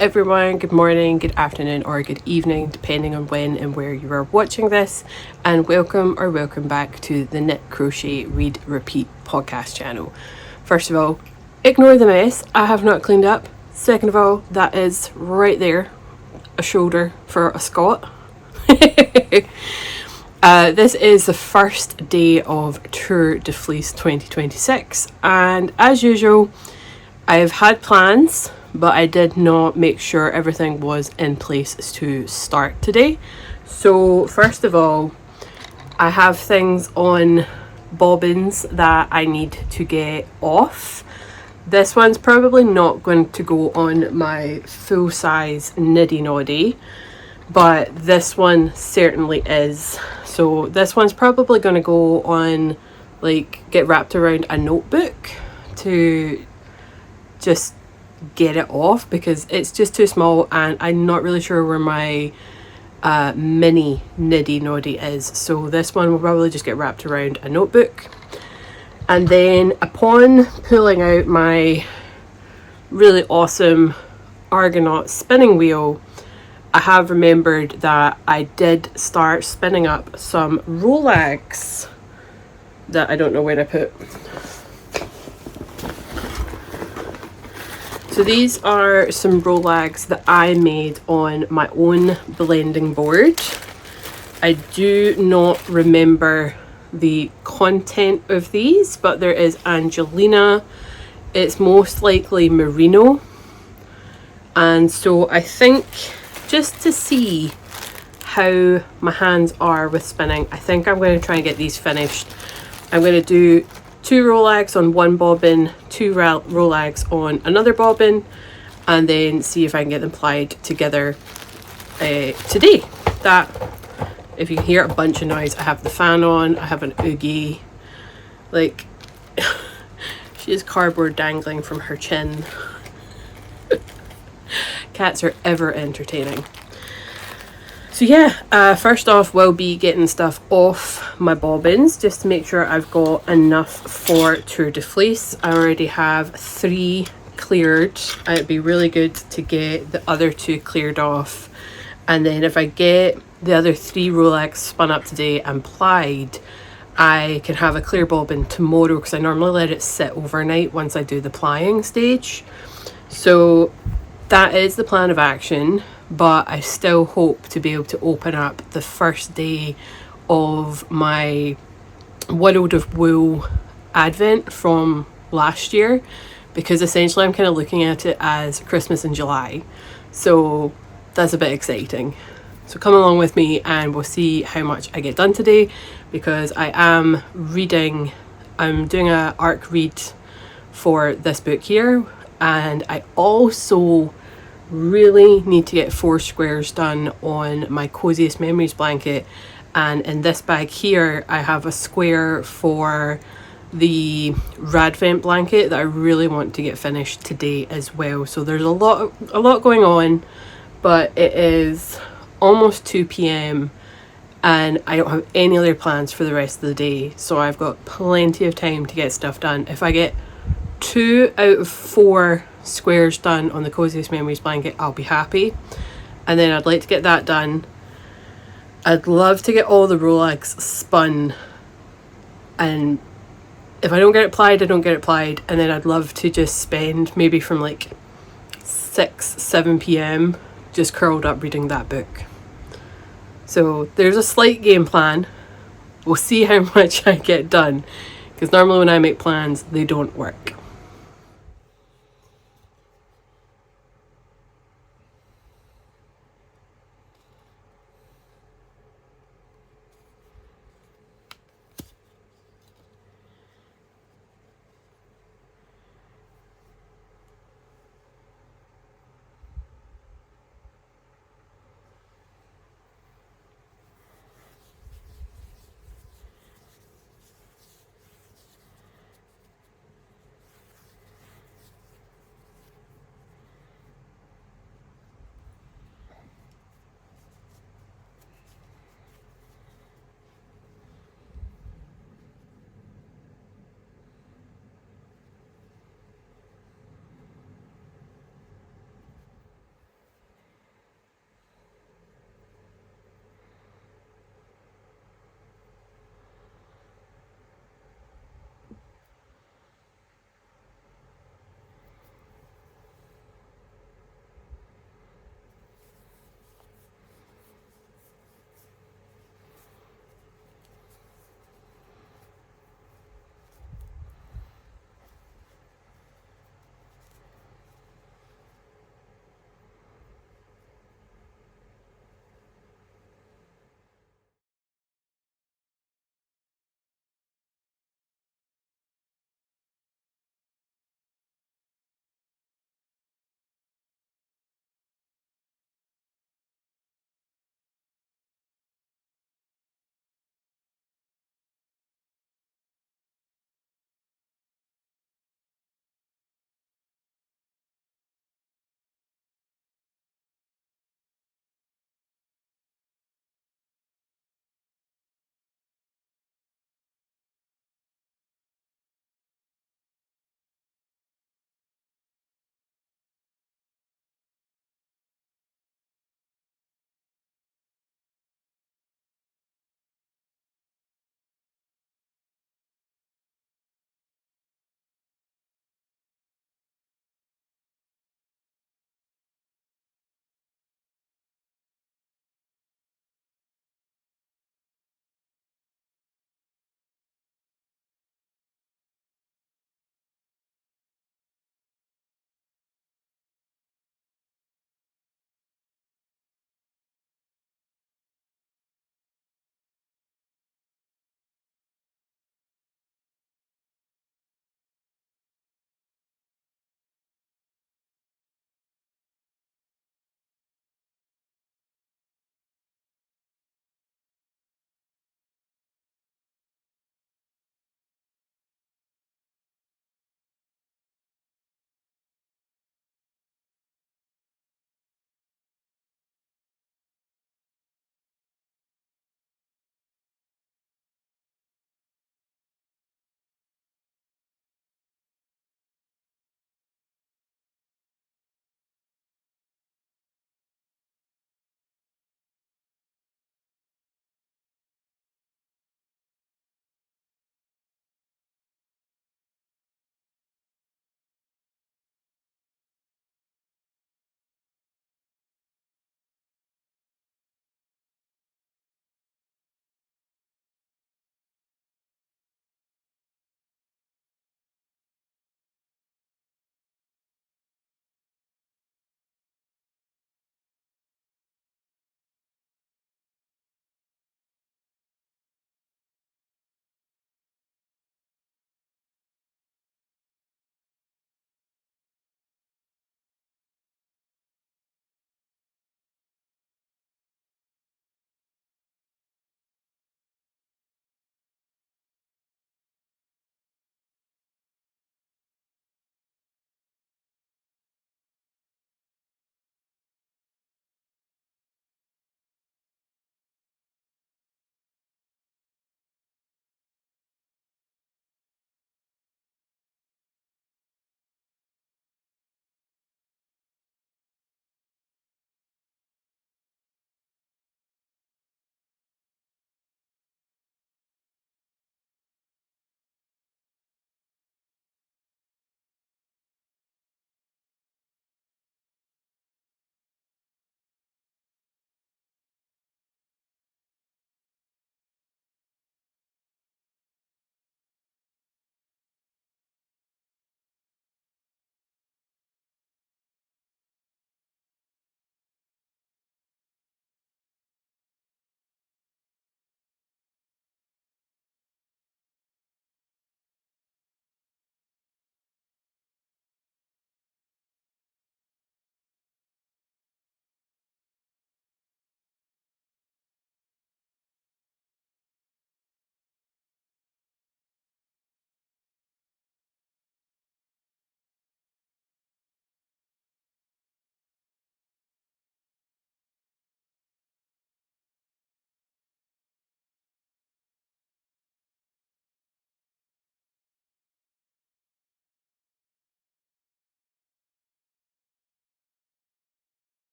everyone, good morning, good afternoon or good evening depending on when and where you are watching this, and welcome back to the Knit Crochet Read Repeat podcast channel. First of all, ignore the mess I have not cleaned up. Second of all, that is right there a shoulder for a Scot. This is the first day of Tour de Fleece 2026, and as usual I've had plans, but I did not make sure everything was in place to start today. So first of all, I have things on bobbins that I need to get off. This one's probably not going to go on my full size Niddy Noddy, but this one certainly is. So this one's probably going to go on, like, get wrapped around a notebook to just get it off because it's just too small, and I'm not really sure where my mini Niddy Noddy is. So this one will probably just get wrapped around a notebook. And then upon pulling out my really awesome Argonaut spinning wheel, I have remembered that I did start spinning up some Rolex that I don't know where to put. So these are some Rolex that I made on my own blending board. I do not remember the content of these, but there is Angelina. It's most likely merino. And so I think, just to see how my hands are with spinning, I think I'm going to try and get these finished. I'm going to do 2 Rolex on one bobbin, 2 Rolex on another bobbin, and then see if I can get them plied together today. That, if you can hear a bunch of noise, I have the fan on, I have an Oogie, like she has cardboard dangling from her chin. Cats are ever entertaining. So yeah, first off we'll be getting stuff off my bobbins just to make sure I've got enough for Tour de Fleece. I already have 3 cleared. It'd be really good to get the other 2 cleared off, and then if I get the other 3 Rolex spun up today and plied, I can have a clear bobbin tomorrow because I normally let it sit overnight once I do the plying stage. So that is the plan of action, but I still hope to be able to open up the first day of my World of Wool advent from last year, because essentially I'm kind of looking at it as Christmas in July. So that's a bit exciting. So come along with me and we'll see how much I get done today, because I am reading, I'm doing a ARC read for this book here, and I also really need to get 4 squares done on my Coziest Memories blanket. And in this bag here I have a square for the Radvent blanket that I really want to get finished today as well. So there's a lot going on, but it is almost 2 p.m. and I don't have any other plans for the rest of the day, so I've got plenty of time to get stuff done. If I get 2 out of 4 squares done on the Coziest Memories blanket, I'll be happy. And then I'd like to get that done. I'd love to get all the Rolex spun, and if I don't get it plied, I don't get it plied. And then I'd love to just spend maybe from like 6-7 p.m. just curled up reading that book. So there's a slight game plan. We'll see how much I get done, because normally when I make plans they don't work.